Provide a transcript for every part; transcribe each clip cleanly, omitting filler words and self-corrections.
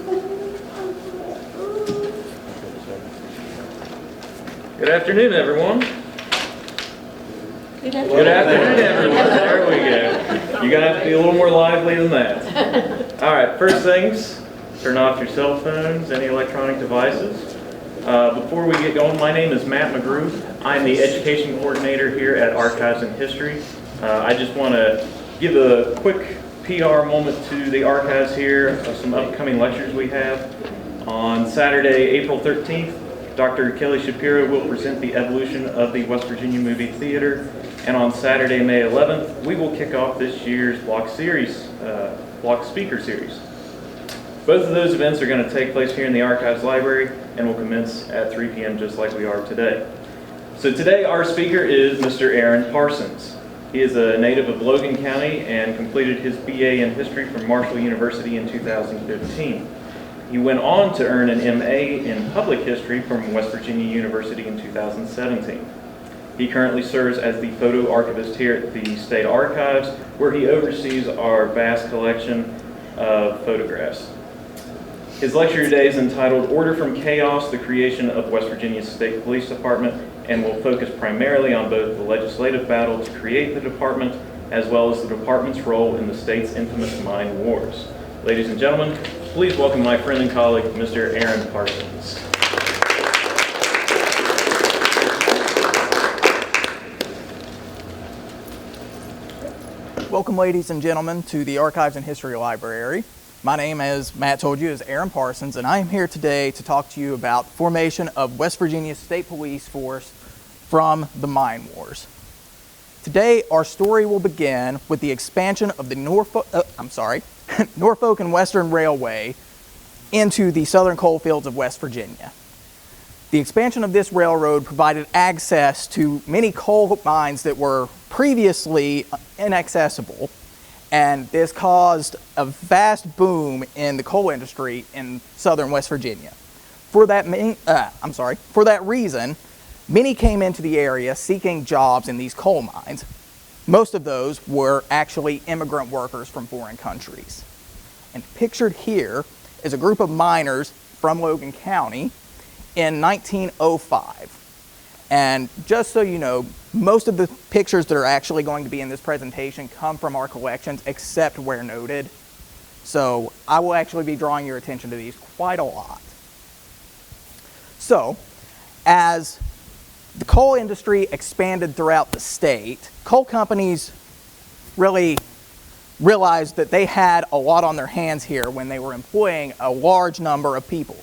Good afternoon, everyone. Good afternoon. Good afternoon, everyone. There we go. You're going to have to be a little more lively than that. All right, first things, turn off your cell phones, any electronic devices. Before we get going, my name is Matt McGrew. I'm the education coordinator here at Archives and History. I just want to give a quick PR moment to the archives here of some upcoming lectures we have. On Saturday, April 13th, Dr. Kelly Shapiro will present the evolution of the West Virginia movie theater. And on Saturday, May 11th, we will kick off this year's block speaker series. Both of those events are going to take place here in the Archives Library and will commence at 3 p.m. just like we are today. So today our speaker is Mr. Erin Parsons. He is a native of Logan County and completed his BA in History from Marshall University in 2015. He went on to earn an MA in Public History from West Virginia University in 2017. He currently serves as the photo archivist here at the State Archives, where he oversees our vast collection of photographs. His lecture today is entitled Order from Chaos, the Creation of West Virginia's State Police Department, and will focus primarily on both the legislative battle to create the department, as well as the department's role in the state's infamous mine wars. Ladies and gentlemen, please welcome my friend and colleague, Mr. Erin Parsons. Welcome, ladies and gentlemen, to the Archives and History Library. My name, as Matt told you, is Erin Parsons, and I am here today to talk to you about the formation of West Virginia's State Police Force from the Mine Wars. Today, our story will begin with the expansion of the Norfolk and Western Railway into the southern coal fields of West Virginia. The expansion of this railroad provided access to many coal mines that were previously inaccessible, and this caused a vast boom in the coal industry in southern West Virginia. For that reason, many came into the area seeking jobs in these coal mines. Most of those were actually immigrant workers from foreign countries. And pictured here is a group of miners from Logan County in 1905. And just so you know, most of the pictures that are actually going to be in this presentation come from our collections, except where noted. So I will actually be drawing your attention to these quite a lot. So, as the coal industry expanded throughout the state, coal companies really realized that they had a lot on their hands here when they were employing a large number of people.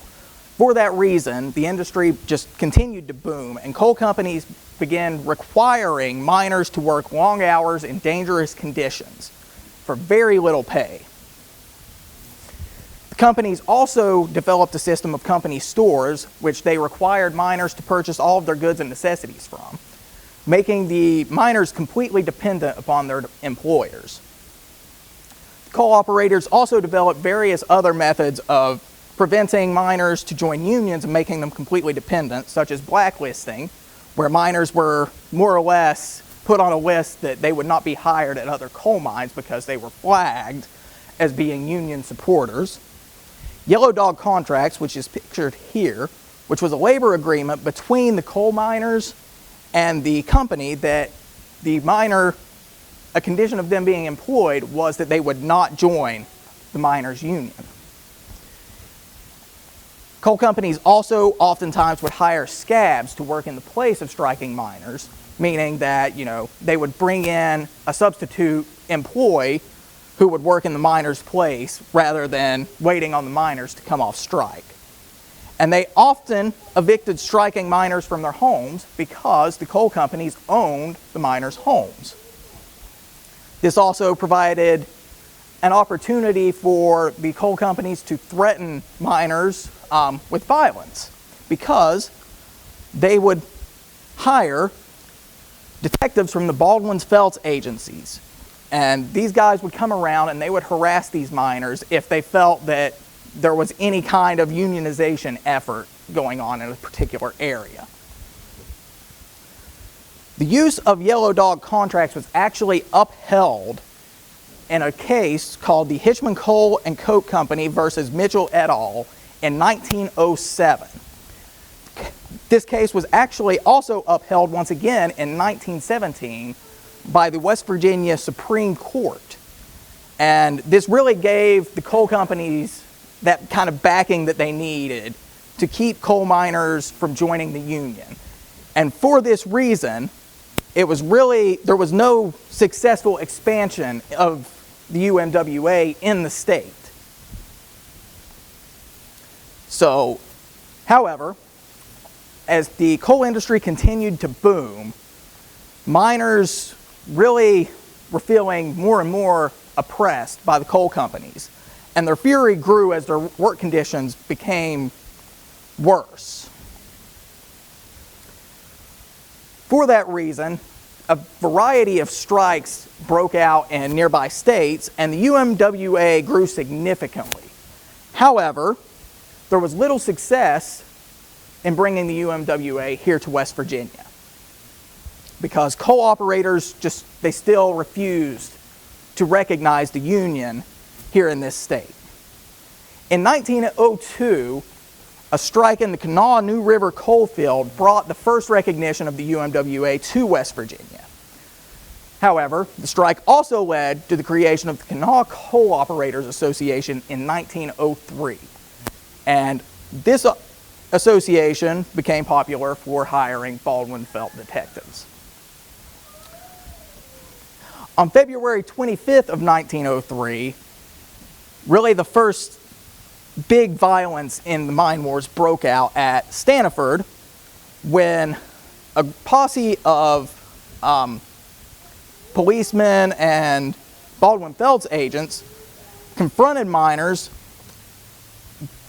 For that reason, the industry just continued to boom, and coal companies began requiring miners to work long hours in dangerous conditions for very little pay. The companies also developed a system of company stores, which they required miners to purchase all of their goods and necessities from, making the miners completely dependent upon their employers. Coal operators also developed various other methods of preventing miners to join unions and making them completely dependent, such as blacklisting, where miners were more or less put on a list that they would not be hired at other coal mines because they were flagged as being union supporters. Yellow dog contracts, which is pictured here, which was a labor agreement between the coal miners and the company that the miner, a condition of them being employed was that they would not join the miners' union. Coal companies also oftentimes would hire scabs to work in the place of striking miners, meaning that, they would bring in a substitute employee who would work in the miner's place rather than waiting on the miners to come off strike. And they often evicted striking miners from their homes because the coal companies owned the miners' homes. This also provided an opportunity for the coal companies to threaten miners with violence, because they would hire detectives from the Baldwin-Felts agencies. And these guys would come around and they would harass these miners if they felt that there was any kind of unionization effort going on in a particular area. The use of yellow dog contracts was actually upheld in a case called the Hitchman Coal and Coke Company versus Mitchell et al. In 1907. This case was actually also upheld once again in 1917 by the West Virginia Supreme Court. And this really gave the coal companies that kind of backing that they needed to keep coal miners from joining the union. And for this reason, there was no successful expansion of the UMWA in the state. So, however, as the coal industry continued to boom, miners really were feeling more and more oppressed by the coal companies, and their fury grew as their work conditions became worse. For that reason, a variety of strikes broke out in nearby states, and the UMWA grew significantly. However, there was little success in bringing the UMWA here to West Virginia because coal operators they still refused to recognize the union here in this state. In 1902, a strike in the Kanawha New River coal field brought the first recognition of the UMWA to West Virginia. However, the strike also led to the creation of the Kanawha Coal Operators Association in 1903. And this association became popular for hiring Baldwin Felt detectives. On February 25th of 1903, really the first big violence in the mine wars broke out at Staniford when a posse of policemen and Baldwin Felt's agents confronted miners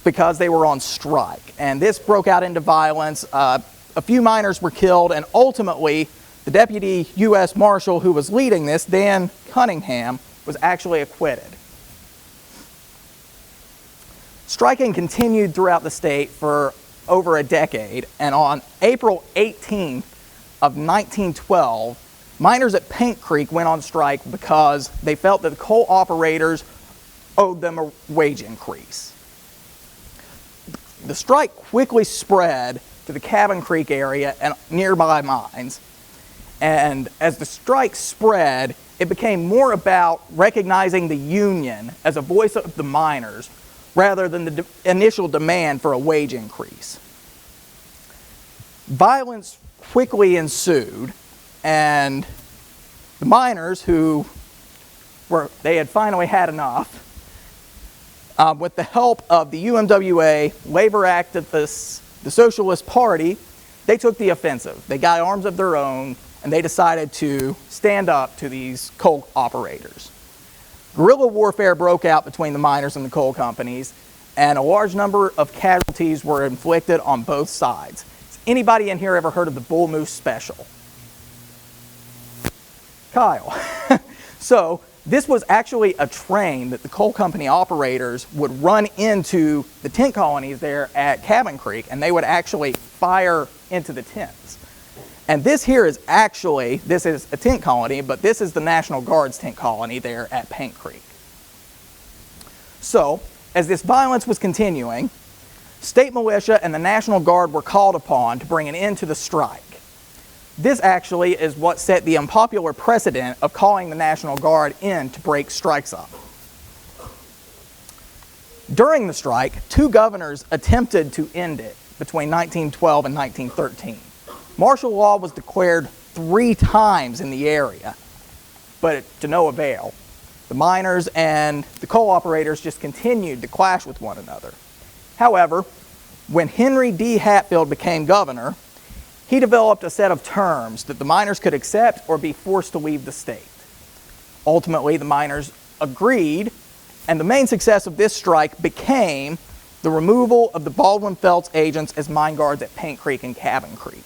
because they were on strike. And this broke out into violence. A few miners were killed, and ultimately, the deputy U.S. Marshal who was leading this, Dan Cunningham, was actually acquitted. Striking continued throughout the state for over a decade, and on April 18th of 1912, miners at Paint Creek went on strike because they felt that the coal operators owed them a wage increase. The strike quickly spread to the Cabin Creek area and nearby mines. And as the strike spread, it became more about recognizing the union as a voice of the miners rather than the initial demand for a wage increase. Violence quickly ensued, and the miners they had finally had enough. With the help of the UMWA, labor activists, the Socialist Party, they took the offensive. They got arms of their own, and they decided to stand up to these coal operators. Guerrilla warfare broke out between the miners and the coal companies, and a large number of casualties were inflicted on both sides. Has anybody in here ever heard of the Bull Moose Special? Kyle. So, this was actually a train that the coal company operators would run into the tent colonies there at Cabin Creek, and they would actually fire into the tents. And this is a tent colony, but this is the National Guard's tent colony there at Paint Creek. So, as this violence was continuing, state militia and the National Guard were called upon to bring an end to the strike. This actually is what set the unpopular precedent of calling the National Guard in to break strikes up. During the strike, 2 governors attempted to end it between 1912 and 1913. Martial law was declared 3 times in the area, but to no avail. The miners and the coal operators just continued to clash with one another. However, when Henry D. Hatfield became governor, he developed a set of terms that the miners could accept or be forced to leave the state. Ultimately, the miners agreed, and the main success of this strike became the removal of the Baldwin Felts agents as mine guards at Paint Creek and Cabin Creek.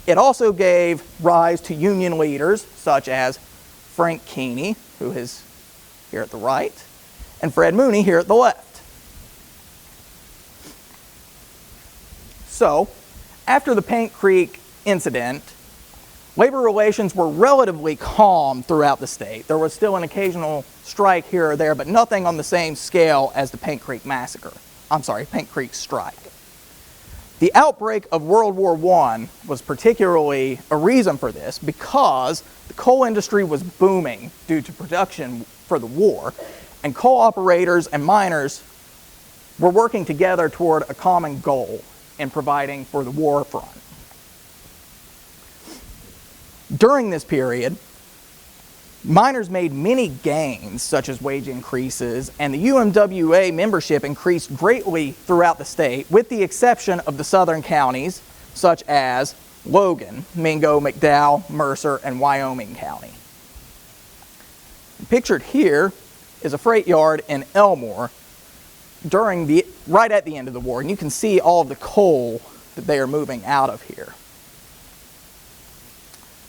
It also gave rise to union leaders such as Frank Keeney, who is here at the right, and Fred Mooney here at the left. So, after the Paint Creek incident, Labor relations were relatively calm throughout the state. There was still an occasional strike here or there, but nothing on the same scale as the Paint Creek Massacre. Paint Creek strike. The outbreak of World War I was particularly a reason for this because the coal industry was booming due to production for the war, and coal operators and miners were working together toward a common goal in providing for the war front. During this period, miners made many gains, such as wage increases, and the UMWA membership increased greatly throughout the state, with the exception of the southern counties, such as Logan, Mingo, McDowell, Mercer, and Wyoming County. Pictured here is a freight yard in Elmore right at the end of the war, and you can see all of the coal that they are moving out of here.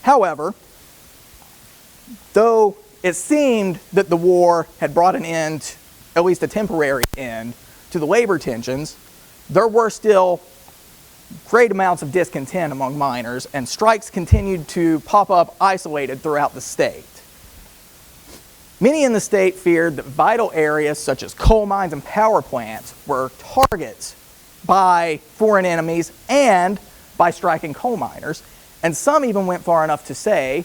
However, though it seemed that the war had brought an end, at least a temporary end, to the labor tensions, there were still great amounts of discontent among miners, and strikes continued to pop up isolated throughout the state. Many in the state feared that vital areas such as coal mines and power plants were targets by foreign enemies and by striking coal miners, and some even went far enough to say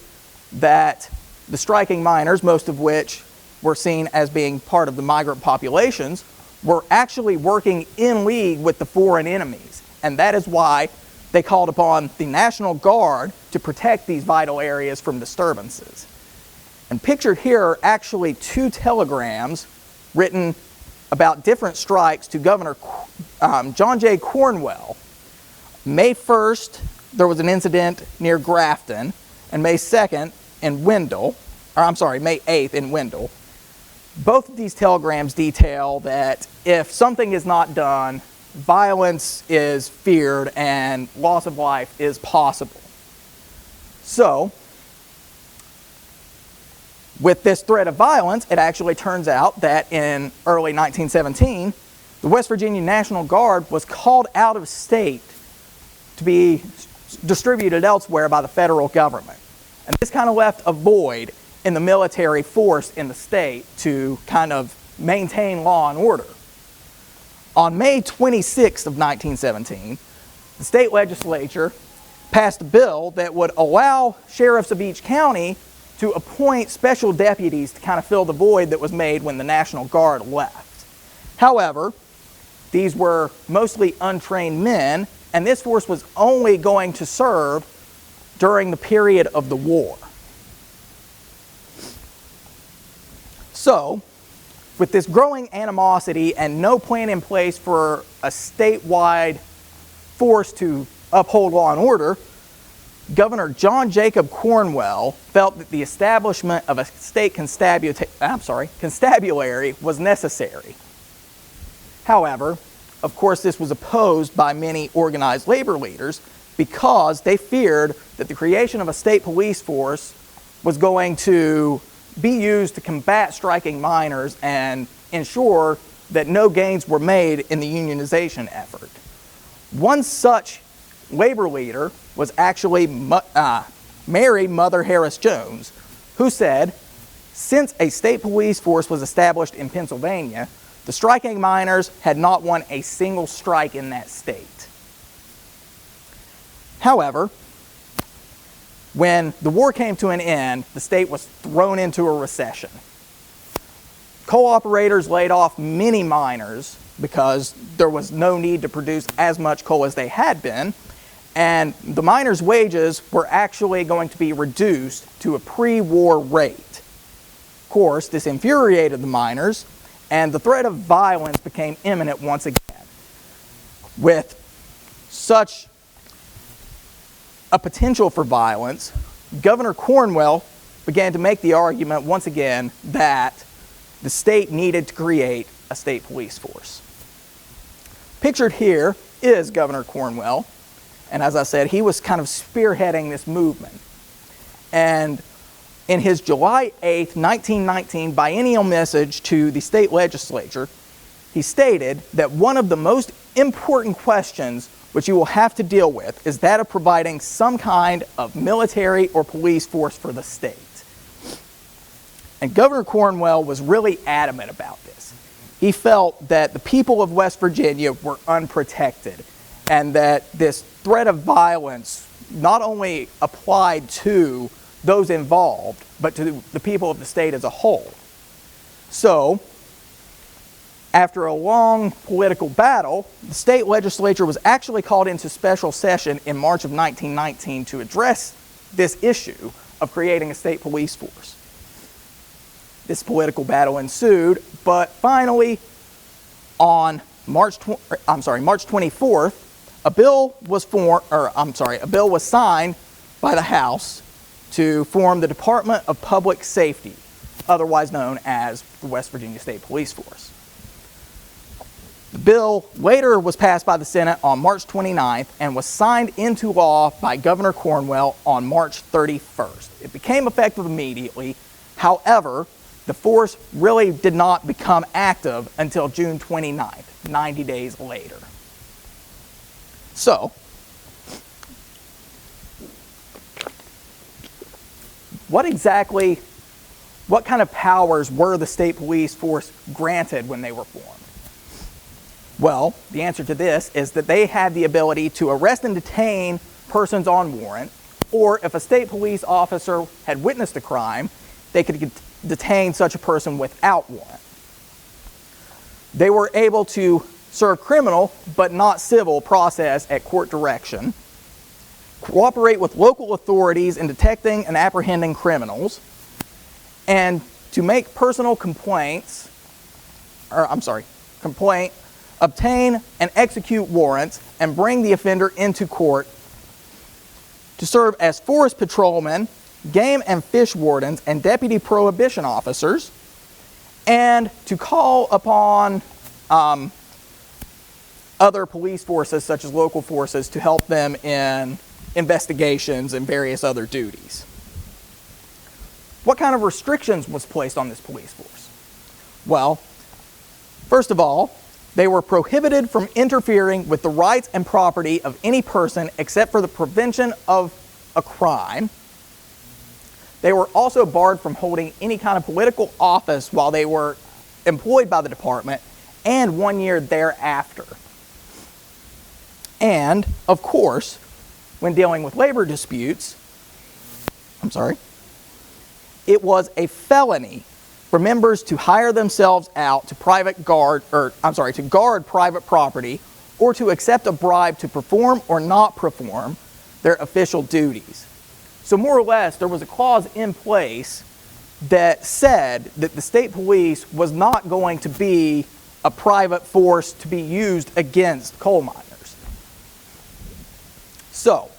that the striking miners, most of which were seen as being part of the migrant populations, were actually working in league with the foreign enemies. And that is why they called upon the National Guard to protect these vital areas from disturbances. And pictured here are actually two telegrams written about different strikes to Governor John J. Cornwell. May 1st, there was an incident near Grafton, and May 2nd in Wendell, May 8th in Wendell. Both of these telegrams detail that if something is not done, violence is feared and loss of life is possible. So, with this threat of violence, it actually turns out that in early 1917, the West Virginia National Guard was called out of state to be distributed elsewhere by the federal government. And this kind of left a void in the military force in the state to kind of maintain law and order. On May 26th of 1917, the state legislature passed a bill that would allow sheriffs of each county to appoint special deputies to kind of fill the void that was made when the National Guard left. However, these were mostly untrained men, and this force was only going to serve during the period of the war. So, with this growing animosity and no plan in place for a statewide force to uphold law and order, Governor John Jacob Cornwell felt that the establishment of a state constabulary was necessary. However, of course, this was opposed by many organized labor leaders because they feared that the creation of a state police force was going to be used to combat striking miners and ensure that no gains were made in the unionization effort. One such labor leader was actually Mary Mother Harris Jones, who said, since a state police force was established in Pennsylvania, the striking miners had not won a single strike in that state. However, when the war came to an end, the state was thrown into a recession. Coal operators laid off many miners because there was no need to produce as much coal as they had been, and the miners' wages were actually going to be reduced to a pre-war rate. Of course, this infuriated the miners, and the threat of violence became imminent once again. With such a potential for violence, Governor Cornwell began to make the argument once again that the state needed to create a state police force. Pictured here is Governor Cornwell, and as I said, he was kind of spearheading this movement. And in his July 8, 1919 biennial message to the state legislature, he stated that one of the most important questions what you will have to deal with is that of providing some kind of military or police force for the state. And Governor Cornwell was really adamant about this. He felt that the people of West Virginia were unprotected and that this threat of violence not only applied to those involved, but to the people of the state as a whole. So, after a long political battle, the state legislature was actually called into special session in March of 1919 to address this issue of creating a state police force. This political battle ensued, but finally, on March 24th, a bill was signed by the House to form the Department of Public Safety, otherwise known as the West Virginia State Police Force. The bill later was passed by the Senate on March 29th and was signed into law by Governor Cornwell on March 31st. It became effective immediately. However, the force really did not become active until June 29th, 90 days later. So, what kind of powers were the state police force granted when they were formed? Well, the answer to this is that they had the ability to arrest and detain persons on warrant, or if a state police officer had witnessed a crime, they could detain such a person without warrant. They were able to serve criminal, but not civil, process at court direction, cooperate with local authorities in detecting and apprehending criminals, and to make personal obtain and execute warrants, and bring the offender into court, to serve as forest patrolmen, game and fish wardens, and deputy prohibition officers, and to call upon other police forces, such as local forces, to help them in investigations and various other duties. What kind of restrictions was placed on this police force? Well, first of all, they were prohibited from interfering with the rights and property of any person except for the prevention of a crime. They were also barred from holding any kind of political office while they were employed by the department and 1 year thereafter. And, of course, when dealing with labor disputes, it was a felony for members to hire themselves out to guard private property or to accept a bribe to perform or not perform their official duties. So more or less, there was a clause in place that said that the state police was not going to be a private force to be used against coal miners. So,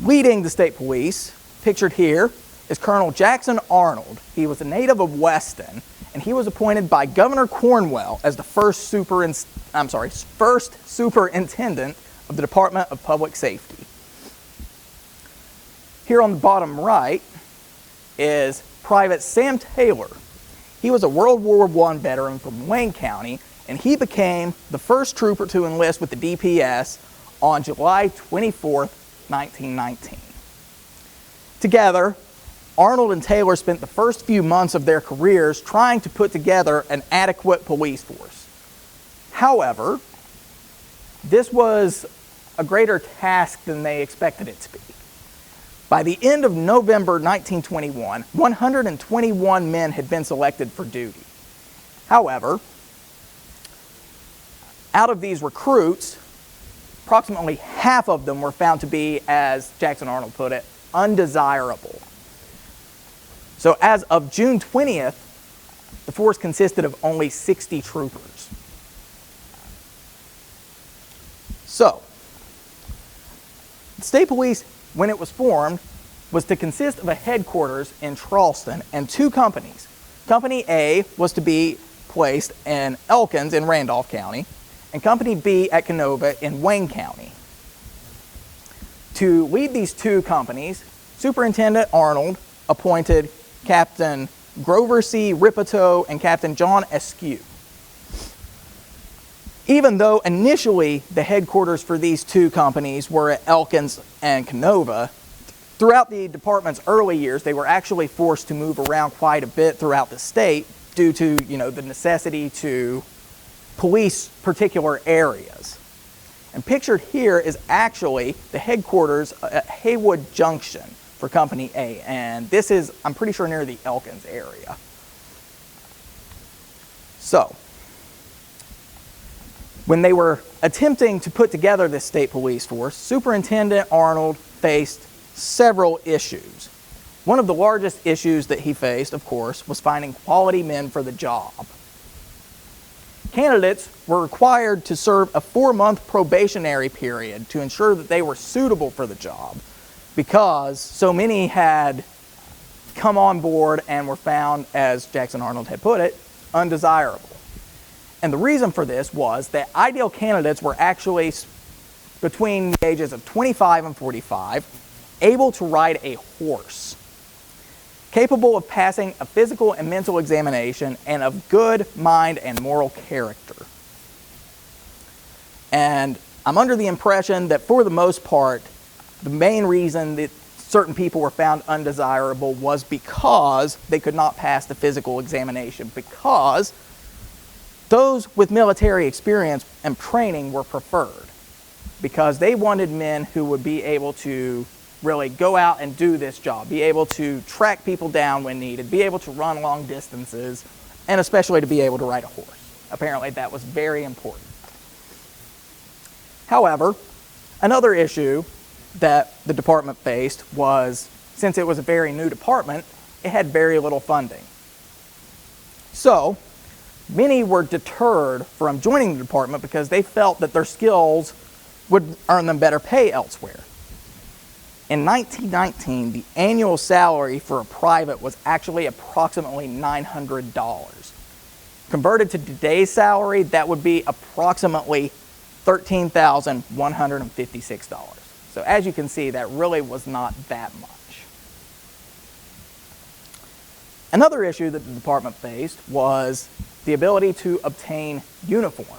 leading the state police, pictured here, is Colonel Jackson Arnold. He was a native of Weston, and he was appointed by Governor Cornwell as the first superintendent of the Department of Public Safety. Here on the bottom right is Private Sam Taylor. He was a World War I veteran from Wayne County, and he became the first trooper to enlist with the DPS on July 24th, 1919. Together, Arnold and Taylor spent the first few months of their careers trying to put together an adequate police force. However, this was a greater task than they expected it to be. By the end of November 1921, 121 men had been selected for duty. However, out of these recruits, approximately half of them were found to be, as Jackson Arnold put it, undesirable. So as of June 20th, the force consisted of only 60 troopers. So, the state police, when it was formed, was to consist of a headquarters in Charleston and two companies. Company A was to be placed in Elkins in Randolph County, and Company B at Canova in Wayne County. To lead these two companies, Superintendent Arnold appointed Captain Grover C. Ripito and Captain John Askew. Even though initially the headquarters for these two companies were at Elkins and Canova, throughout the department's early years, they were actually forced to move around quite a bit throughout the state due to, the necessity to police particular areas. And pictured here is actually the headquarters at Haywood Junction for Company A, and this is, I'm pretty sure, near the Elkins area. So, when they were attempting to put together this state police force, Superintendent Arnold faced several issues. One of the largest issues that he faced, of course, was finding quality men for the job. Candidates were required to serve a 4-month probationary period to ensure that they were suitable for the job, because so many had come on board and were found, as Jackson Arnold had put it, undesirable. And the reason for this was that ideal candidates were actually between the ages of 25 and 45, able to ride a horse, capable of passing a physical and mental examination, and of good mind and moral character. And I'm under the impression that for the most part, the main reason that certain people were found undesirable was because they could not pass the physical examination, because those with military experience and training were preferred, because they wanted men who would be able to really go out and do this job, be able to track people down when needed, be able to run long distances, and especially to be able to ride a horse. Apparently that was very important. However, another issue that the department faced was, since it was a very new department, it had very little funding. So, many were deterred from joining the department because they felt that their skills would earn them better pay elsewhere. In 1919, the annual salary for a private was actually approximately $900. Converted to today's salary, that would be approximately $13,156. So as you can see, that really was not that much. Another issue that the department faced was the ability to obtain uniforms.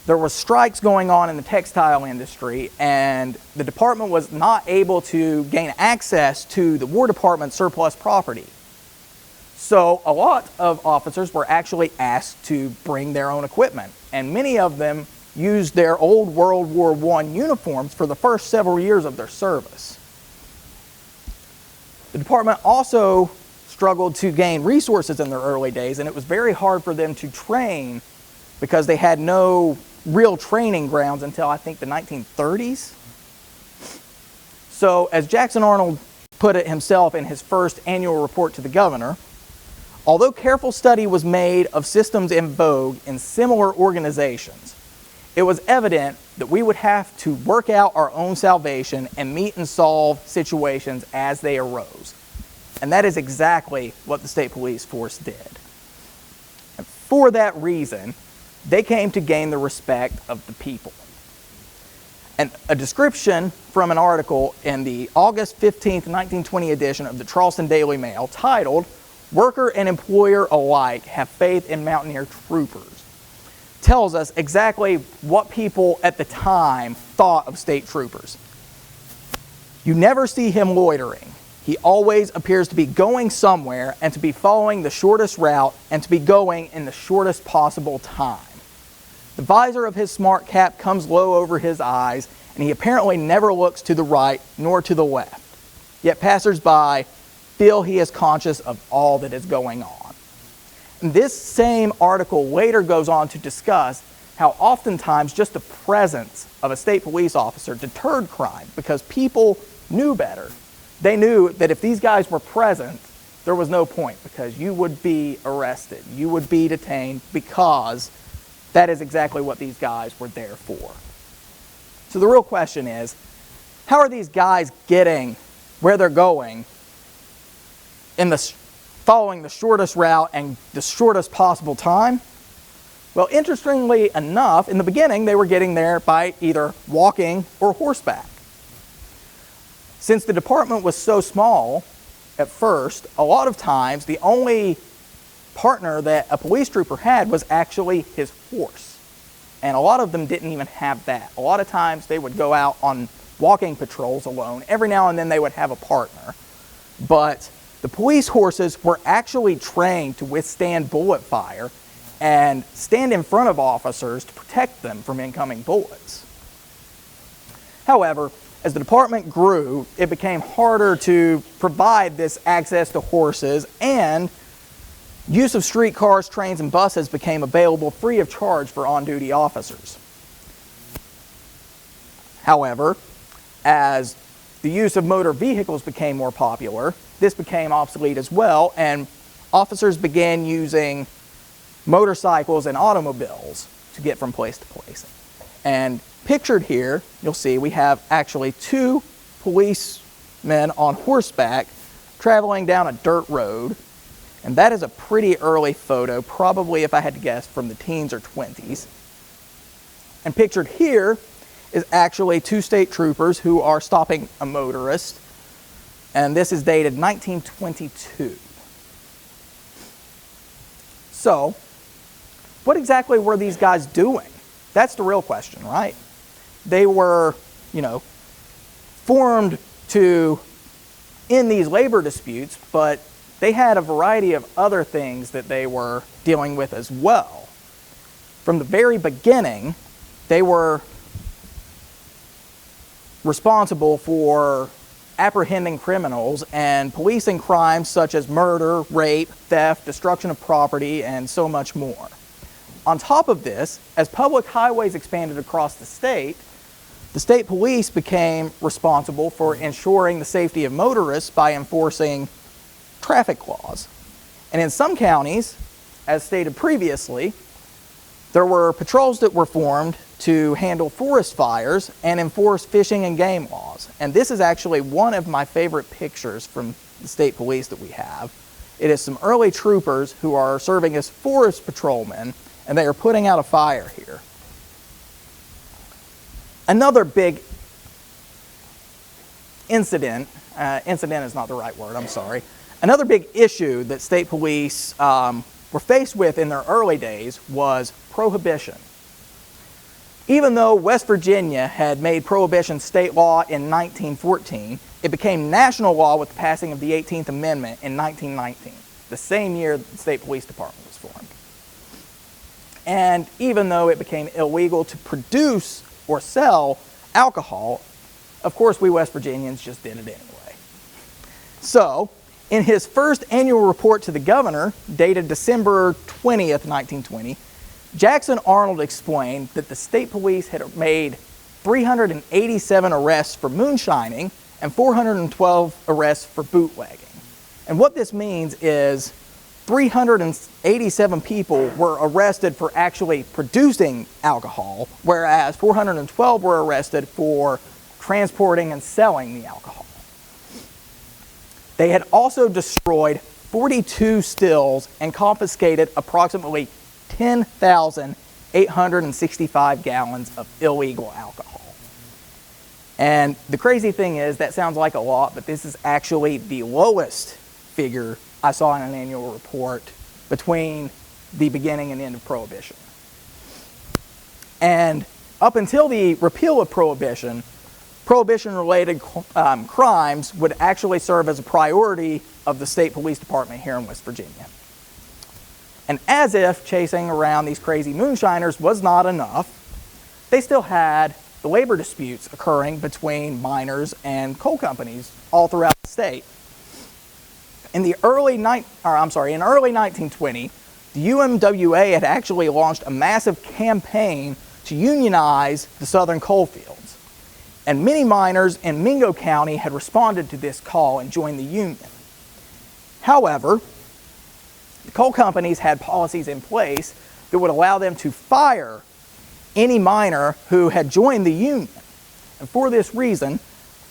There were strikes going on in the textile industry, and the department was not able to gain access to the War Department surplus property. So a lot of officers were actually asked to bring their own equipment, and many of them used their old World War I uniforms for the first several years of their service. The department also struggled to gain resources in their early days, and it was very hard for them to train because they had no real training grounds until I think the 1930s. So as Jackson Arnold put it himself in his first annual report to the governor, although careful study was made of systems in vogue in similar organizations, it was evident that we would have to work out our own salvation and meet and solve situations as they arose. And that is exactly what the state police force did. And for that reason, they came to gain the respect of the people. And a description from an article in the August 15th, 1920 edition of the Charleston Daily Mail titled, "Worker and Employer Alike Have Faith in Mountaineer Troopers," tells us exactly what people at the time thought of state troopers. "You never see him loitering. He always appears to be going somewhere and to be following the shortest route and to be going in the shortest possible time. The visor of his smart cap comes low over his eyes, and he apparently never looks to the right nor to the left. Yet passers-by feel he is conscious of all that is going on." And this same article later goes on to discuss how oftentimes just the presence of a state police officer deterred crime because people knew better. They knew that if these guys were present, there was no point because you would be arrested, you would be detained, because that is exactly what these guys were there for. So the real question is, how are these guys getting where they're going in following the shortest route and the shortest possible time? Well, interestingly enough, in the beginning, they were getting there by either walking or horseback. Since the department was so small at first, a lot of times the only partner that a police trooper had was actually his horse. And a lot of them didn't even have that. A lot of times they would go out on walking patrols alone. Every now and then they would have a partner. But the police horses were actually trained to withstand bullet fire and stand in front of officers to protect them from incoming bullets. However, as the department grew, it became harder to provide this access to horses, and use of streetcars, trains, and buses became available free of charge for on-duty officers. However, as the use of motor vehicles became more popular, this became obsolete as well, and officers began using motorcycles and automobiles to get from place to place. And pictured here, you'll see we have actually two policemen on horseback traveling down a dirt road. And that is a pretty early photo, probably, if I had to guess, from the teens or 20s. And pictured here is actually two state troopers who are stopping a motorist. And this is dated 1922. So, what exactly were these guys doing? That's the real question, right? They were, formed to end these labor disputes, but they had a variety of other things that they were dealing with as well. From the very beginning, they were responsible for apprehending criminals and policing crimes such as murder, rape, theft, destruction of property, and so much more. On top of this, as public highways expanded across the state police became responsible for ensuring the safety of motorists by enforcing traffic laws. And in some counties, as stated previously, there were patrols that were formed to handle forest fires and enforce fishing and game laws. And this is actually one of my favorite pictures from the state police that we have. It is some early troopers who are serving as forest patrolmen, and they are putting out a fire here. Another big incident is not the right word, I'm sorry. Another big issue that state police were faced with in their early days was prohibition. Even though West Virginia had made prohibition state law in 1914, it became national law with the passing of the 18th Amendment in 1919, the same year the state police department was formed. And even though it became illegal to produce or sell alcohol, of course we West Virginians just did it anyway. So, in his first annual report to the governor, dated December 20th, 1920, Jackson Arnold explained that the state police had made 387 arrests for moonshining and 412 arrests for bootlegging. And what this means is 387 people were arrested for actually producing alcohol, whereas 412 were arrested for transporting and selling the alcohol. They had also destroyed 42 stills and confiscated approximately 10,865 gallons of illegal alcohol. And the crazy thing is, that sounds like a lot, but this is actually the lowest figure I saw in an annual report between the beginning and end of Prohibition. And up until the repeal of Prohibition, Prohibition-related crimes would actually serve as a priority of the state police department here in West Virginia. And as if chasing around these crazy moonshiners was not enough, they still had the labor disputes occurring between miners and coal companies all throughout the state. In early 1920, the UMWA had actually launched a massive campaign to unionize the southern coal fields. And many miners in Mingo County had responded to this call and joined the union. However, the coal companies had policies in place that would allow them to fire any miner who had joined the union. And for this reason,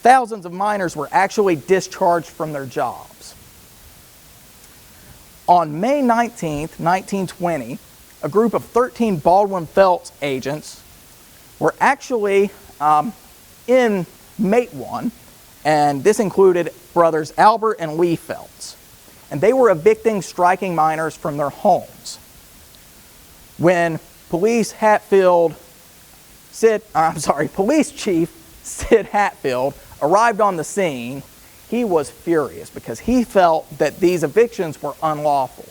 thousands of miners were actually discharged from their jobs. On May 19th, 1920, a group of 13 Baldwin Felts agents were actually in Matewan, and this included brothers Albert and Lee Felts. And they were evicting striking miners from their homes. When Police Chief Sid Hatfield arrived on the scene, he was furious because he felt that these evictions were unlawful.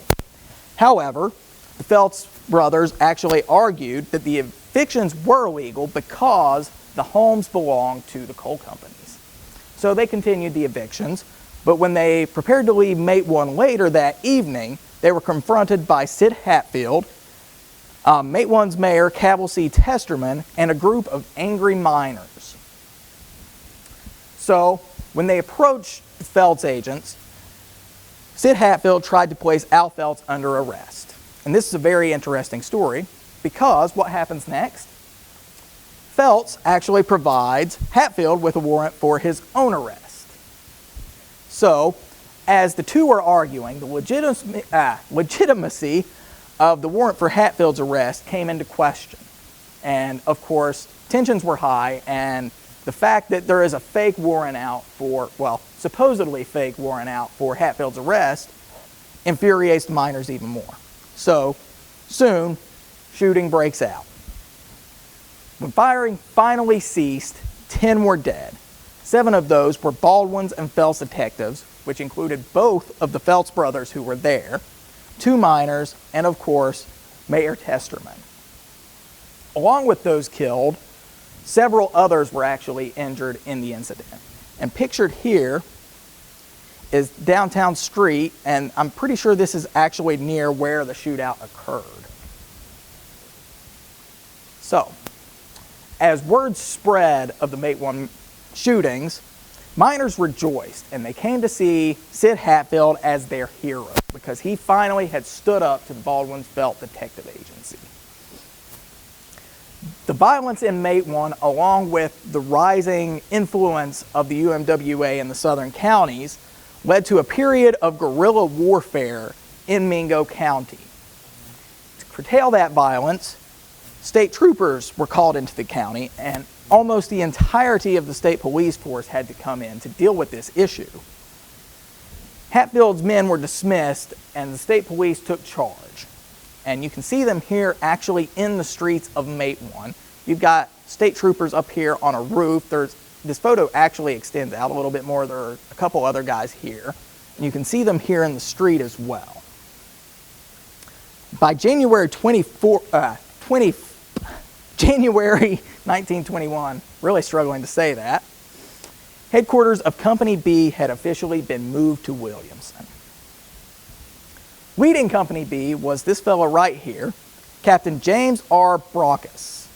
However, the Phelps brothers actually argued that the evictions were legal because the homes belonged to the coal companies. So they continued the evictions, but when they prepared to leave Mate 1 later that evening, they were confronted by Sid Hatfield, Mate 1's mayor, Cabell C. Testerman, and a group of angry miners. So, when they approached the Phelps agents, Sid Hatfield tried to place Al Phelps under arrest. And this is a very interesting story because what happens next? Phelps actually provides Hatfield with a warrant for his own arrest. So, as the two were arguing, the legitimacy of the warrant for Hatfield's arrest came into question. And of course, tensions were high, and the fact that there is a fake warrant out for, well, supposedly fake warrant out for Hatfield's arrest infuriates the miners even more. So, soon, shooting breaks out. When firing finally ceased, 10 were dead. 7 of those were Baldwin's and Phelps detectives, which included both of the Phelps brothers who were there, 2 miners, and of course, Mayor Testerman. Along with those killed, several others were actually injured in the incident. And pictured here is downtown street, and I'm pretty sure this is actually near where the shootout occurred. So, as word spread of the Mate 1 shootings, miners rejoiced, and they came to see Sid Hatfield as their hero because he finally had stood up to the Baldwin-Phelps Detective Agency. The violence in Mate 1, along with the rising influence of the UMWA in the southern counties, led to a period of guerrilla warfare in Mingo County. To curtail that violence, state troopers were called into the county, and almost the entirety of the state police force had to come in to deal with this issue. Hatfield's men were dismissed, and the state police took charge. And you can see them here actually in the streets of Mate 1. You've got state troopers up here on a roof. This photo actually extends out a little bit more. There are a couple other guys here. And you can see them here in the street as well. By January 1921, really struggling to say that, headquarters of Company B had officially been moved to Williamson. Leading Company B was this fellow right here, Captain James R. Brockus.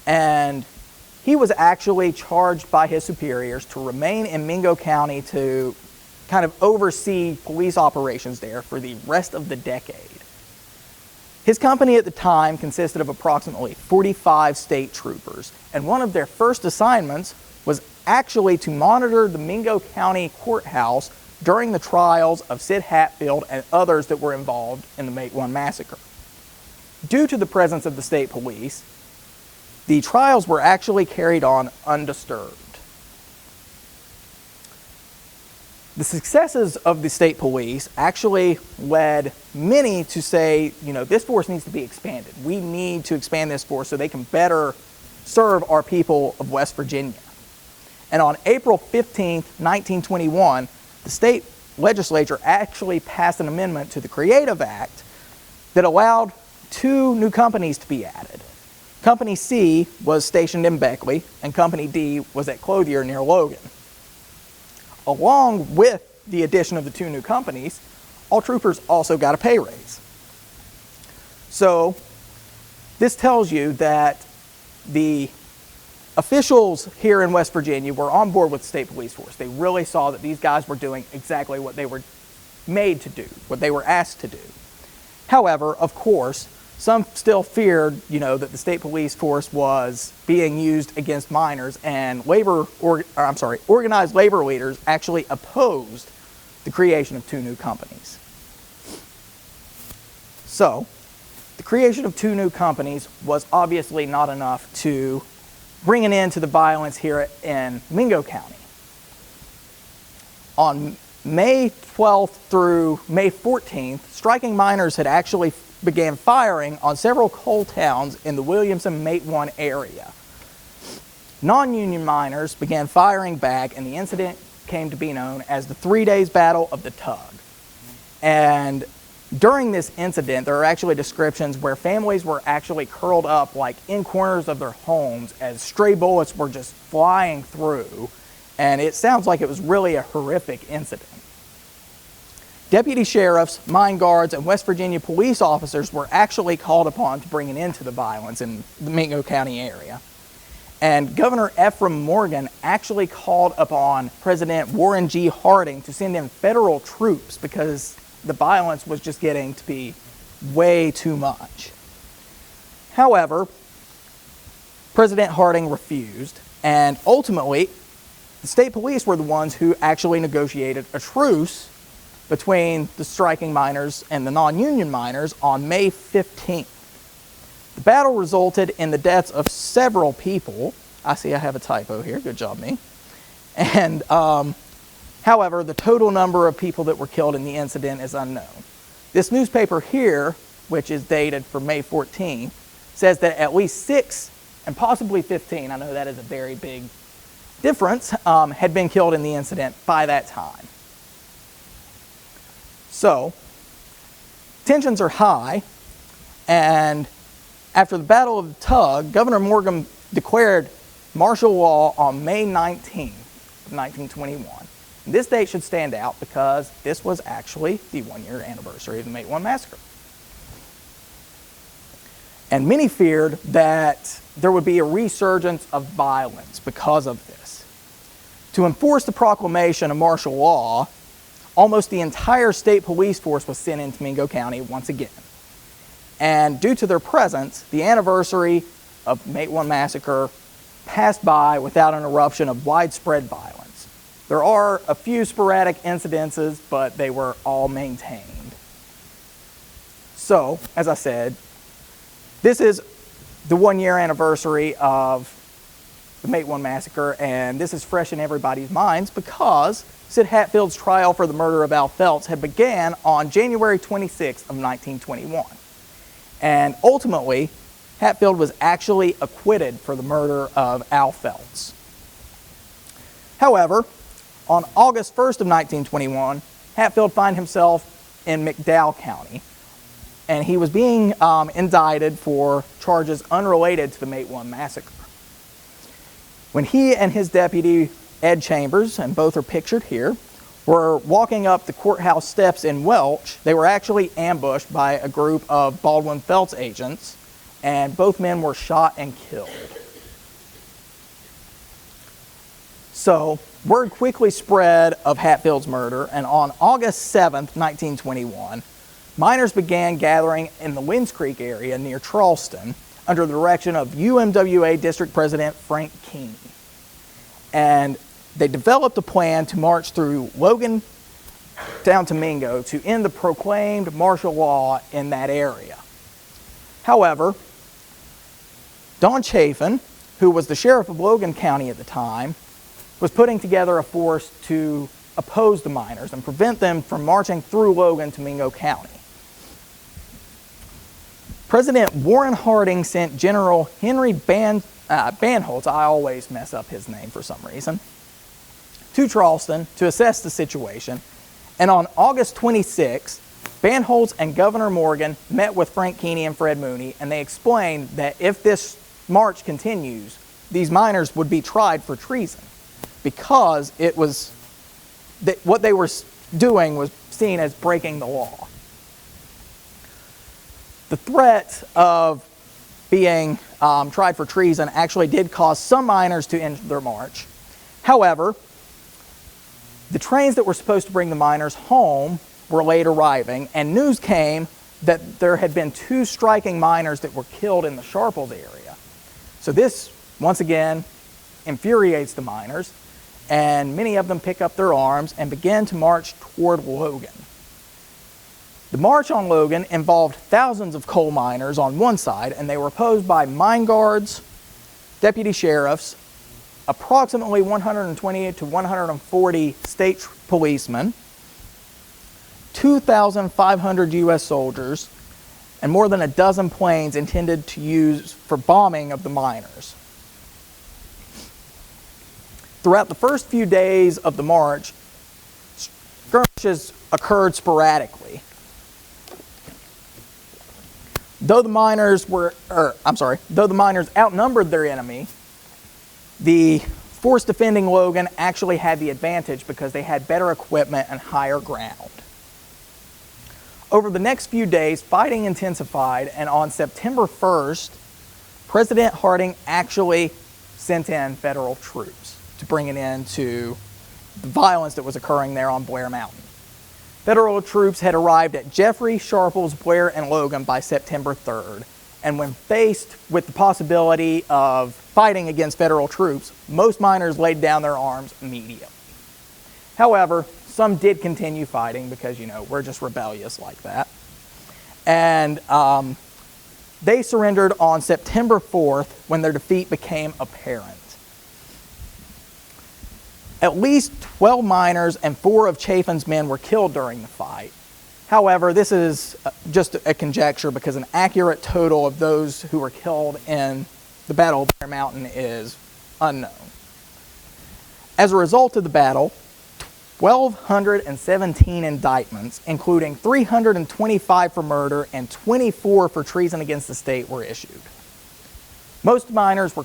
And he was actually charged by his superiors to remain in Mingo County to kind of oversee police operations there for the rest of the decade. His company at the time consisted of approximately 45 state troopers, and one of their first assignments was actually to monitor the Mingo County courthouse during the trials of Sid Hatfield and others that were involved in the Mate 1 massacre. Due to the presence of the state police, the trials were actually carried on undisturbed. The successes of the state police actually led many to say, this force needs to be expanded. We need to expand this force so they can better serve our people of West Virginia. And on April 15th, 1921, the state legislature actually passed an amendment to the Creative Act that allowed 2 new companies to be added. Company C was stationed in Beckley, and Company D was at Clothier near Logan. Along with the addition of the 2 new companies, all troopers also got a pay raise. So this tells you that the officials here in West Virginia were on board with the state police force. They really saw that these guys were doing exactly what they were made to do, what they were asked to do. However, of course, some still feared, that the state police force was being used against miners, and organized labor leaders actually opposed the creation of 2 new companies. So, the creation of 2 new companies was obviously not enough to bring an end to the violence here in Mingo County. On May 12th through May 14th, striking miners had actually began firing on several coal towns in the Williamson Mate 1 area. Non-union miners began firing back, and the incident came to be known as the 3 Days Battle of the Tug. And during this incident, there are actually descriptions where families were actually curled up like in corners of their homes as stray bullets were just flying through, and it sounds like it was really a horrific incident. Deputy sheriffs, mine guards, and West Virginia police officers were actually called upon to bring an end to the violence in the Mingo County area. And Governor Ephraim Morgan actually called upon President Warren G. Harding to send in federal troops because the violence was just getting to be way too much. However, President Harding refused, and ultimately, the state police were the ones who actually negotiated a truce between the striking miners and the non-union miners on May 15th. The battle resulted in the deaths of several people. I see I have a typo here. Good job, me. And however, the total number of people that were killed in the incident is unknown. This newspaper here, which is dated for May 14, says that at least 6 and possibly 15, I know that is a very big difference, had been killed in the incident by that time. So, tensions are high, and after the Battle of the Tug, Governor Morgan declared martial law on May 19th of 1921. And this date should stand out because this was actually the 1-year anniversary of the Mate 1 massacre. And many feared that there would be a resurgence of violence because of this. To enforce the proclamation of martial law, almost the entire state police force was sent into Mingo County once again. And due to their presence, the anniversary of Mate 1 massacre passed by without an eruption of widespread violence. There are a few sporadic incidences, but they were all maintained. So, as I said, this is the 1-year anniversary of the Mate 1 massacre, and this is fresh in everybody's minds because Sid Hatfield's trial for the murder of Al Felts had began on January 26th of 1921. And ultimately, Hatfield was actually acquitted for the murder of Al Felts. However, on August 1st of 1921, Hatfield found himself in McDowell County, and he was being indicted for charges unrelated to the Mate 1 massacre. When he and his deputy, Ed Chambers, and both are pictured here, were walking up the courthouse steps in Welch, they were actually ambushed by a group of Baldwin Felts agents, and both men were shot and killed. So, word quickly spread of Hatfield's murder, and on August 7th, 1921, miners began gathering in the Winds Creek area near Charleston under the direction of UMWA District President Frank Keeney. And they developed a plan to march through Logan down to Mingo to end the proclaimed martial law in that area. However, Don Chafin, who was the sheriff of Logan County at the time, was putting together a force to oppose the miners and prevent them from marching through Logan to Mingo County. President Warren Harding sent General Henry Banholtz, I always mess up his name for some reason, to Charleston to assess the situation. And on August 26th, Banholtz and Governor Morgan met with Frank Keeney and Fred Mooney, and they explained that if this march continues, these miners would be tried for treason because it was that what they were doing was seen as breaking the law. The threat of being tried for treason actually did cause some miners to end their march. However, the trains that were supposed to bring the miners home were late arriving, and news came that there had been 2 striking miners that were killed in the Sharples area. So this, once again, infuriates the miners, and many of them pick up their arms and begin to march toward Logan. The march on Logan involved thousands of coal miners on one side, and they were opposed by mine guards, deputy sheriffs, approximately 120 to 140 state policemen, 2,500 U.S. soldiers, and more than a dozen planes intended to use for bombing of the miners. Throughout the first few days of the march, skirmishes occurred sporadically. Though the miners outnumbered their enemy, the force defending Logan actually had the advantage because they had better equipment and higher ground. Over the next few days, fighting intensified, and on September 1st, President Harding actually sent in federal troops to bring an end to the violence that was occurring there on Blair Mountain. Federal troops had arrived at Jeffrey, Sharples, Blair, and Logan by September 3rd, and when faced with the possibility of fighting against federal troops, most miners laid down their arms immediately. However, some did continue fighting because, we're just rebellious like that. And they surrendered on September 4th when their defeat became apparent. At least 12 miners and 4 of Chafin's men were killed during the fight. However, this is just a conjecture because an accurate total of those who were killed in the Battle of Blair Mountain is unknown. As a result of the battle, 1,217 indictments, including 325 for murder and 24 for treason against the state, were issued. Most miners were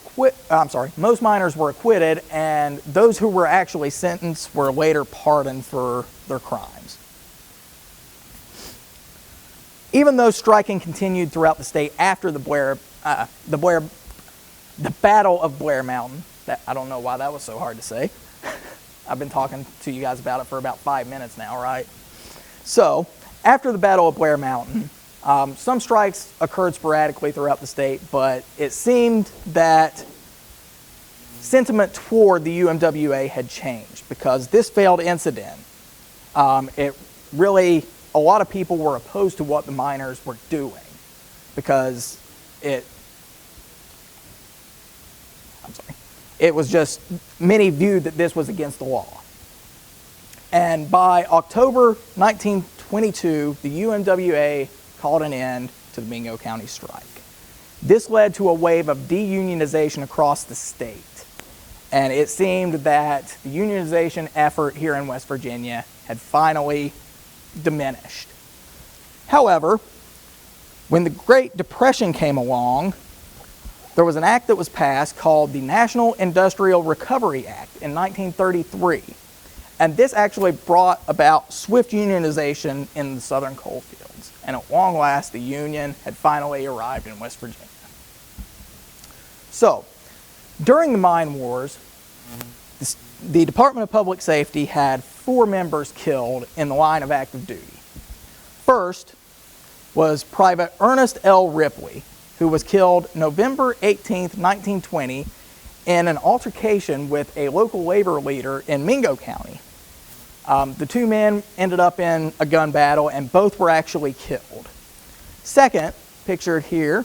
acquitted, and those who were actually sentenced were later pardoned for their crimes. Even though striking continued throughout the state after the Battle of Blair Mountain, I don't know why that was so hard to say. I've been talking to you guys about it for about 5 minutes now, right? So, after the Battle of Blair Mountain, some strikes occurred sporadically throughout the state, but it seemed that sentiment toward the UMWA had changed because this failed incident, a lot of people were opposed to what the miners were doing because it was just, many viewed that this was against the law. And by October 1922, the UMWA called an end to the Mingo County strike. This led to a wave of deunionization across the state. And it seemed that the unionization effort here in West Virginia had finally diminished. However, when the Great Depression came along, there was an act that was passed called the National Industrial Recovery Act in 1933. And this actually brought about swift unionization in the southern coal fields. And at long last, the union had finally arrived in West Virginia. So, during the mine wars, the Department of Public Safety had 4 members killed in the line of active duty. First was Private Ernest L. Ripley, who was killed November 18th, 1920, in an altercation with a local labor leader in Mingo County. The 2 men ended up in a gun battle, and both were actually killed. Second, pictured here,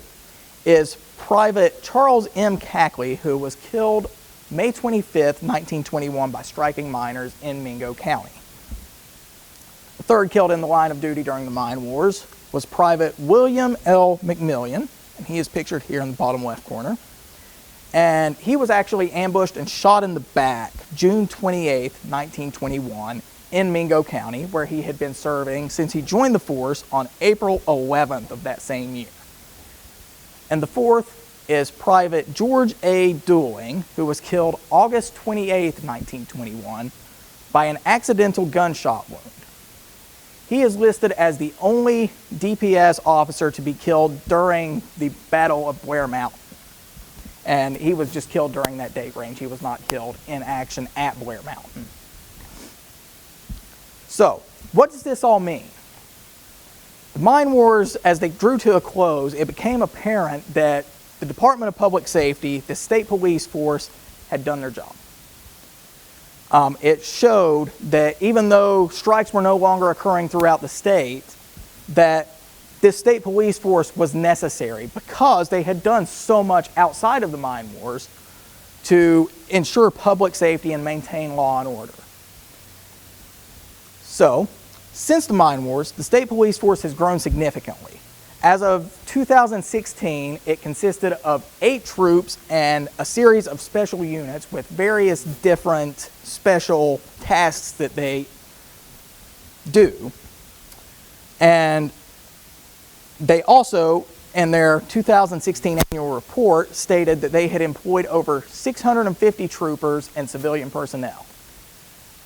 is Private Charles M. Cackley, who was killed May 25th, 1921 by striking miners in Mingo County. The third killed in the line of duty during the mine wars was Private William L. McMillian, and he is pictured here in the bottom left corner. And he was actually ambushed and shot in the back June 28th, 1921 in Mingo County, where he had been serving since he joined the force on April 11th of that same year. And the fourth is Private George A. Dooling, who was killed August 28th, 1921 by an accidental gunshot wound. He is listed as the only DPS officer to be killed during the Battle of Blair Mountain. And he was just killed during that date range. He was not killed in action at Blair Mountain. So, what does this all mean? The mine wars, as they drew to a close, it became apparent that the Department of Public Safety, the state police force, had done their job. It showed that even though strikes were no longer occurring throughout the state, that this state police force was necessary because they had done so much outside of the mine wars to ensure public safety and maintain law and order. So, since the mine wars, the state police force has grown significantly. As of 2016, it consisted of 8 troops and a series of special units with various different special tasks that they do. And they also, in their 2016 annual report, stated that they had employed over 650 troopers and civilian personnel.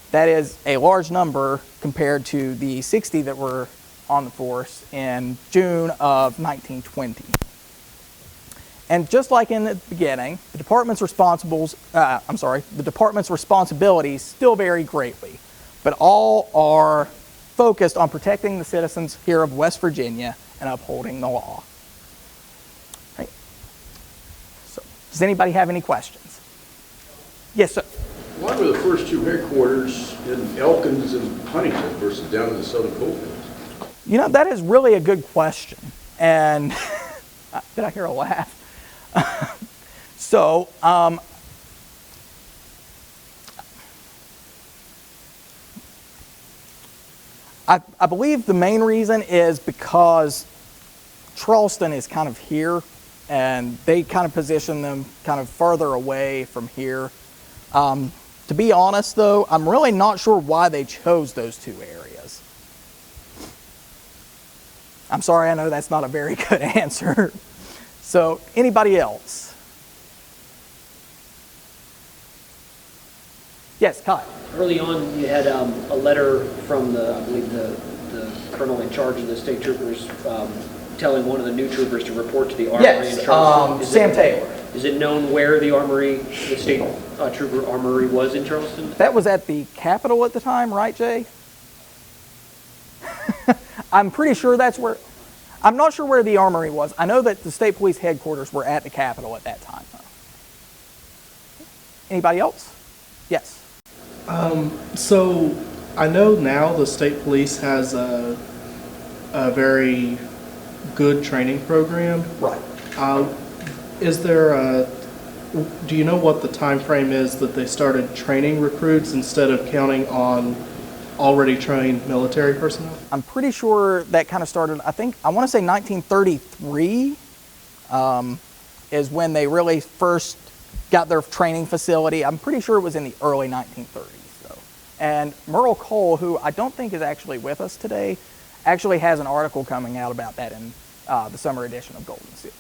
That is a large number compared to the 60 that were on the force in June of 1920. And just like in the beginning, the department's responsibilities still vary greatly, but all are focused on protecting the citizens here of West Virginia and upholding the law. Right. So, does anybody have any questions? Yes, sir. Why were the first 2 headquarters in Elkins and Huntington versus down in the Southern Coalfields? You know, that is really a good question. And did I hear a laugh? So, I believe the main reason is because Charleston is kind of here, and they kind of position them kind of further away from here. To be honest, though, I'm really not sure why they chose those 2 areas. I'm sorry, I know that's not a very good answer. So, anybody else? Yes, Kyle. Early on, you had a letter from I believe the colonel in charge of the state troopers telling one of the new troopers to report to the armory in Charleston. Sam Taylor. Is it known where the state trooper armory was in Charleston? That was at the Capitol at the time, right, Jay? I'm pretty sure that's where. I'm not sure where the armory was. I know that the state police headquarters were at the Capitol at that time, though. Anybody else? Yes. So I know now the state police has a very good training program. Right. Is there do you know what the time frame is that they started training recruits instead of counting on already trained military personnel? I'm pretty sure that kind of started, I want to say 1933 is when they really first got their training facility. I'm pretty sure it was in the early 1930s, though. And Merle Cole, who I don't think is actually with us today, actually has an article coming out about that in the summer edition of Golden Seal.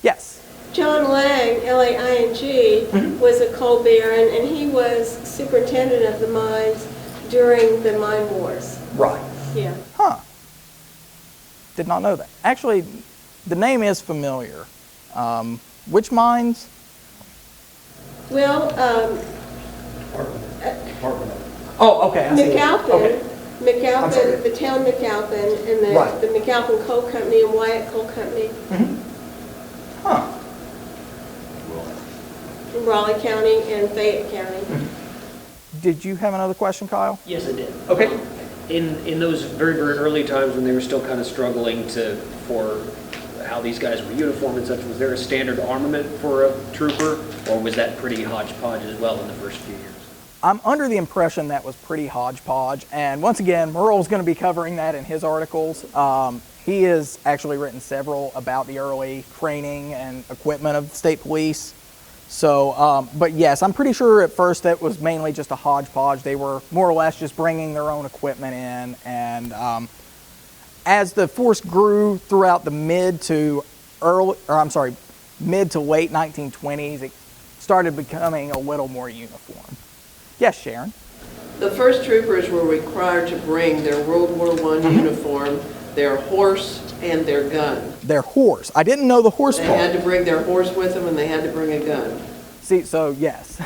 Yes? John Lang, L-A-I-N-G, was a coal baron, and he was superintendent of the mines during the mine wars. Right. Yeah. Huh. Did not know that. Actually, the name is familiar. Which mines? Well, Oh, okay. I see it. McAlpin, Okay. I'm sorry. the town McAlpin, and Right. the McAlpin Coal Company and Wyatt Coal Company Huh. in Raleigh County and Fayette County. Did you have another question, Kyle? Yes, I did. Okay. In those very, very early times when they were still kind of struggling for how these guys were uniformed and such, was there a standard armament for a trooper, or was that pretty hodgepodge as well in the first few years? I'm under the impression that was pretty hodgepodge, and once again, Merle's going to be covering that in his articles. He has actually written several about the early training and equipment of the state police. So, but yes, I'm pretty sure at first that was mainly just a hodgepodge. They were more or less just bringing their own equipment in, and as the force grew throughout the mid to late 1920s, it started becoming a little more uniform. Yes, Sharon? The first troopers were required to bring their World War I uniform, their horse, and their gun. Their horse. I didn't know the horse They part. had to bring their horse with them, and they had to bring a gun. See, so yes.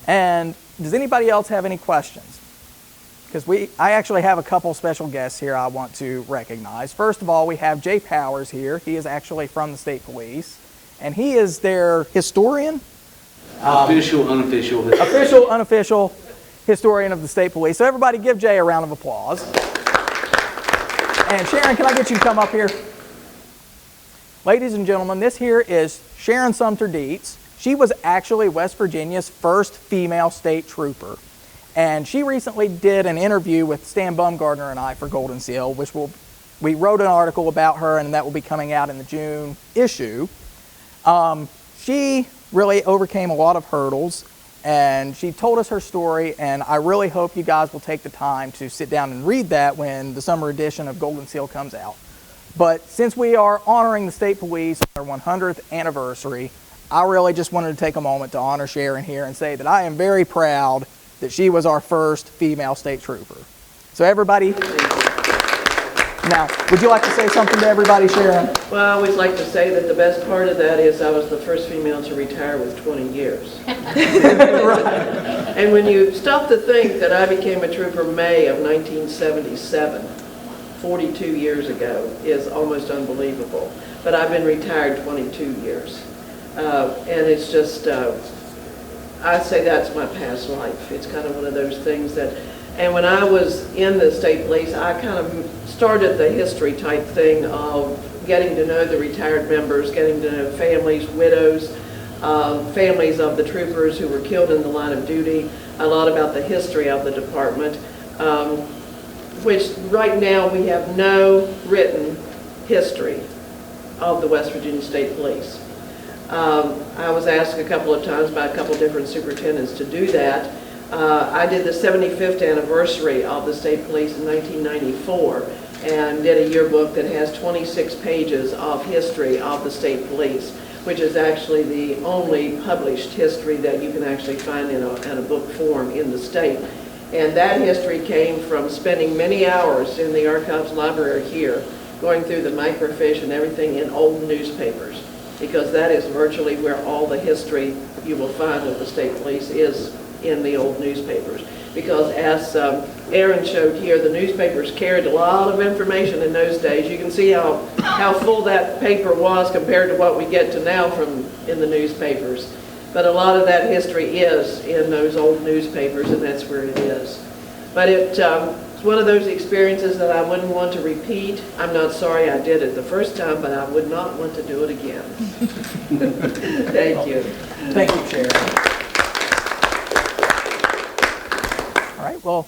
And does anybody else have any questions? Because I actually have a couple special guests here I want to recognize. First of all, we have Jay Powers here. He is actually from the state police, and he is their historian. Official, unofficial. Official, unofficial historian of the state police. So everybody give Jay a round of applause. And Sharon, can I get you to come up here? Ladies and gentlemen, this here is Sharon Sumpter Dietz. She was actually West Virginia's first female state trooper. And she recently did an interview with Stan Bumgardner and I for Golden Seal, which will we wrote an article about her, and that will be coming out in the June issue. She really overcame a lot of hurdles, and she told us her story, and I really hope you guys will take the time to sit down and read that when the summer edition of Golden Seal comes out. But since we are honoring the state police on their 100th anniversary, I really just wanted to take a moment to honor Sharon here and say that I am very proud that she was our first female state trooper. So everybody, now, would you like to say something to everybody, Sharon? Well, I always like to say that the best part of that is I was the first female to retire with 20 years. And when you stop to think that I became a trooper May of 1977, 42 years ago, is almost unbelievable. But I've been retired 22 years. And it's just, I say that's my past life. It's kind of one of those things that, and when I was in the state police, I kind of started the history type thing of getting to know the retired members, getting to know families, widows, families of the troopers who were killed in the line of duty, a lot about the history of the department, which right now we have no written history of the West Virginia State Police. I was asked a couple of times by a couple different superintendents to do that. I did the 75th anniversary of the state police in 1994 and did a yearbook that has 26 pages of history of the state police, which is actually the only published history that you can actually find in a book form in the state. And that history came from spending many hours in the archives library here, going through the microfiche and everything in old newspapers, because that is virtually where all the history you will find of the state police is, in the old newspapers. Because as Erin showed here, the newspapers carried a lot of information in those days. You can see how full that paper was compared to what we get to now from in the newspapers. But a lot of that history is in those old newspapers, and that's where it is. But it's one of those experiences that I wouldn't want to repeat. I'm not sorry I did it the first time, but I would not want to do it again. Thank you. Thank you, Sharon. All right, well,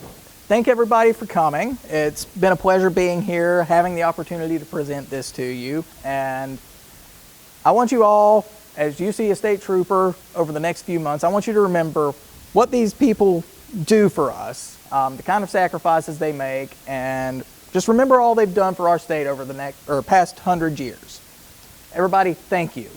thank everybody for coming. It's been a pleasure being here, having the opportunity to present this to you. And I want you all, as you see a state trooper over the next few months, I want you to remember what these people do for us, the kind of sacrifices they make, and just remember all they've done for our state over the past 100 years. Everybody, thank you.